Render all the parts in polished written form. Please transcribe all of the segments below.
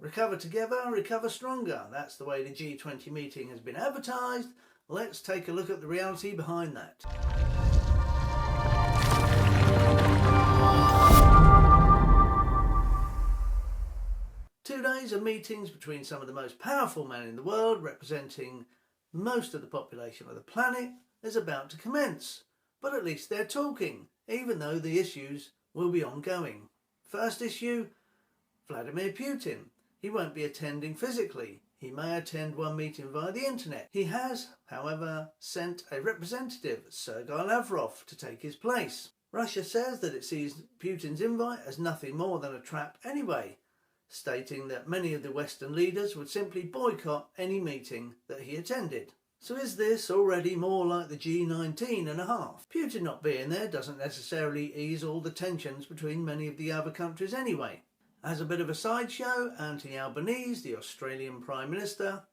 Recover together, recover stronger. That's the way the G20 meeting has been advertised. Let's take a look at the reality behind that. Two days of meetings between some of the most powerful men in the world, representing most of the population of the planet, is about to commence. But at least they're talking, even though the issues will be ongoing. First issue, Vladimir Putin. He won't be attending physically. He may attend one meeting via the internet. He has, however, sent a representative, Sergei Lavrov, to take his place. Russia says that it sees Putin's invite as nothing more than a trap anyway, stating that many of the Western leaders would simply boycott any meeting that he attended. So is this already more like the G19 and a half? Putin not being there doesn't necessarily ease all the tensions between many of the other countries anyway. As a bit of a sideshow, Anthony Albanese, the Australian Prime Minister,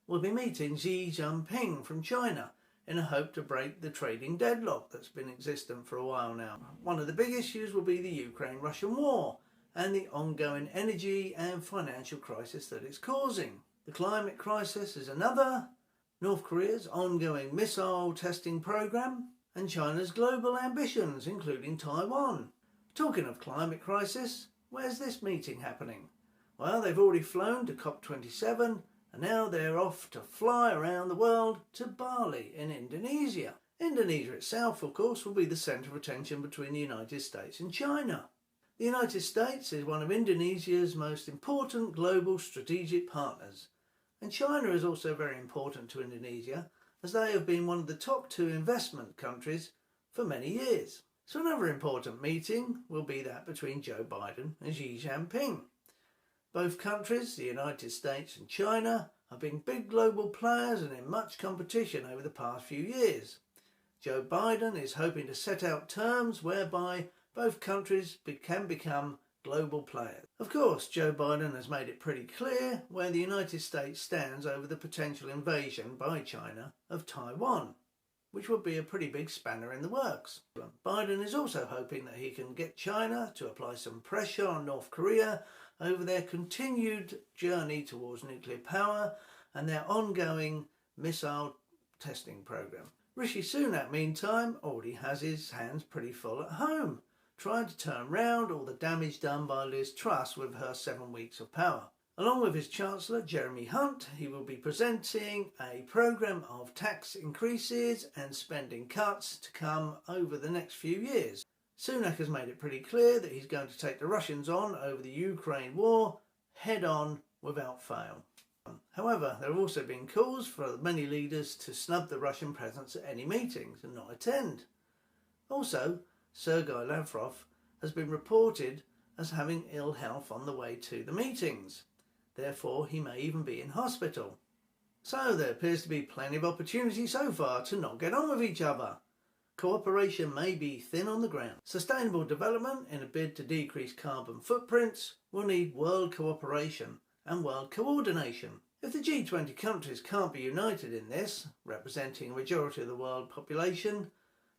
will be meeting Xi Jinping from China in a hope to break the trading deadlock that's been existent for a while now. One of the big issues will be the Ukraine-Russian war and the ongoing energy and financial crisis that it's causing. The climate crisis is another, North Korea's ongoing missile testing program, and China's global ambitions, including Taiwan. Talking of climate crisis, where's this meeting happening? Well, they've already flown to COP27 and now they're off to fly around the world to Bali in Indonesia. Indonesia itself, of course, will be the centre of attention between the United States and China. The United States is one of Indonesia's most important global strategic partners, and China is also very important to Indonesia as they have been one of the top 2 investment countries for many years. So another important meeting will be that between Joe Biden and Xi Jinping. Both countries, the United States and China, have been big global players and in much competition over the past few years. Joe Biden is hoping to set out terms whereby both countries can become global players. Of course, Joe Biden has made it pretty clear where the United States stands over the potential invasion by China of Taiwan, which would be a pretty big spanner in the works. Biden is also hoping that he can get China to apply some pressure on North Korea over their continued journey towards nuclear power and their ongoing missile testing program. Rishi Sunak, meantime, already has his hands pretty full at home, trying to turn round all the damage done by Liz Truss with her 7 weeks of power. Along with his Chancellor, Jeremy Hunt, he will be presenting a programme of tax increases and spending cuts to come over the next few years. Sunak has made it pretty clear that he's going to take the Russians on over the Ukraine war head on without fail. However, there have also been calls for many leaders to snub the Russian presence at any meetings and not attend. Also, Sergei Lavrov has been reported as having ill health on the way to the meetings. Therefore, he may even be in hospital. So there appears to be plenty of opportunity so far to not get on with each other. Cooperation may be thin on the ground. Sustainable development in a bid to decrease carbon footprints will need world cooperation and world coordination. If the G20 countries can't be united in this, representing a majority of the world population,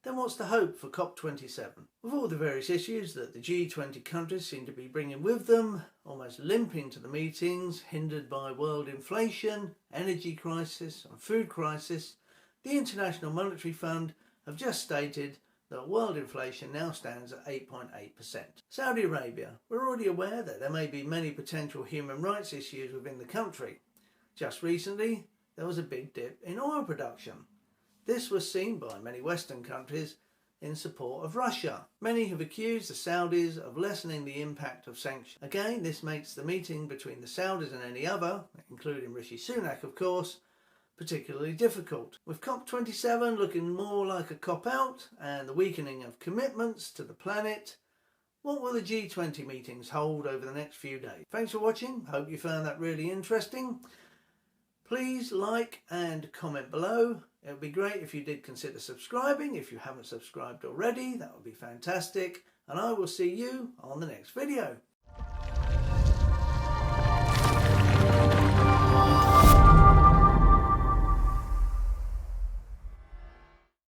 then what's the hope for COP27? With all the various issues that the G20 countries seem to be bringing with them, almost limping to the meetings, hindered by world inflation, energy crisis and food crisis, the International Monetary Fund have just stated that world inflation now stands at 8.8%. Saudi Arabia, we're already aware that there may be many potential human rights issues within the country. Just recently, there was a big dip in oil production. This was seen by many Western countries in support of Russia. Many have accused the Saudis of lessening the impact of sanctions. Again, this makes the meeting between the Saudis and any other, including Rishi Sunak of course, particularly difficult. With COP27 looking more like a cop-out and the weakening of commitments to the planet, what will the G20 meetings hold over the next few days? Thanks for watching. Hope you found that really interesting. Please like and comment below. It would be great if you did consider subscribing. If you haven't subscribed already, that would be fantastic. And I will see you on the next video.